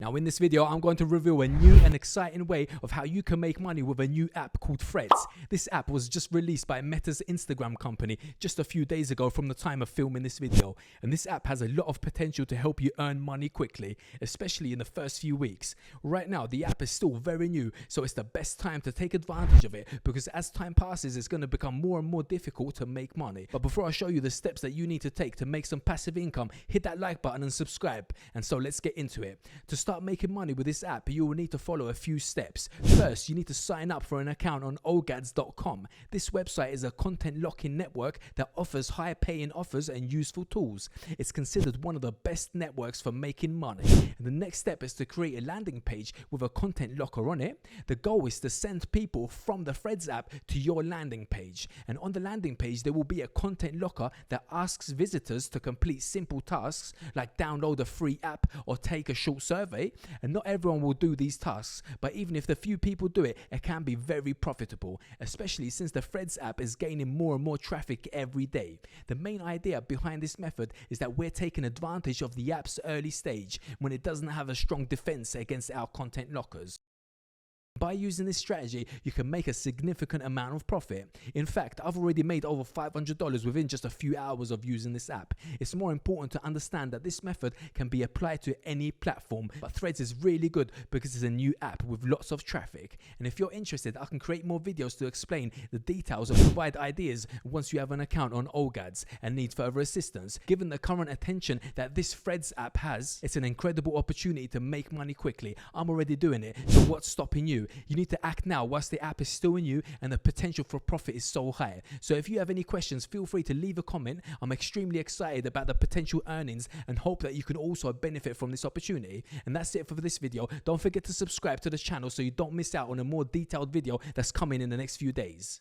Now in this video, I'm going to reveal a new and exciting way of how you can make money with a new app called Threads. This app was just released by Meta's Instagram company just a few days ago from the time of filming this video. And this app has a lot of potential to help you earn money quickly, especially in the first few weeks. Right now, the app is still very new, so it's the best time to take advantage of it because as time passes, it's going to become more and more difficult to make money. But before I show you the steps that you need to take to make some passive income, hit that like button and subscribe. And so let's get into it. To start making money with this app, you will need to follow a few steps. First, you need to sign up for an account on ogads.com. This website is a content lock-in network that offers high-paying offers and useful tools. It's considered one of the best networks for making money. And the next step is to create a landing page with a content locker on it. The goal is to send people from the Threads app to your landing page. And on the landing page, there will be a content locker that asks visitors to complete simple tasks like download a free app or take a short survey. And not everyone will do these tasks, but even if the few people do it, it can be very profitable, especially since the Threads app is gaining more and more traffic every day. The main idea behind this method is that we're taking advantage of the app's early stage when it doesn't have a strong defense against our content lockers. By using this strategy, you can make a significant amount of profit. In fact, I've already made over $500 within just a few hours of using this app. It's more important to understand that this method can be applied to any platform, but Threads is really good because it's a new app with lots of traffic. And if you're interested, I can create more videos to explain the details and provide ideas once you have an account on Ogads and need further assistance. Given the current attention that this Threads app has, it's an incredible opportunity to make money quickly. I'm already doing it, so what's stopping you? You need to act now whilst the app is still new and the potential for profit is so high. So if you have any questions, feel free to leave a comment. I'm extremely excited about the potential earnings and hope that you can also benefit from this opportunity. And that's it for this video. Don't forget to subscribe to the channel so you don't miss out on a more detailed video that's coming in the next few days.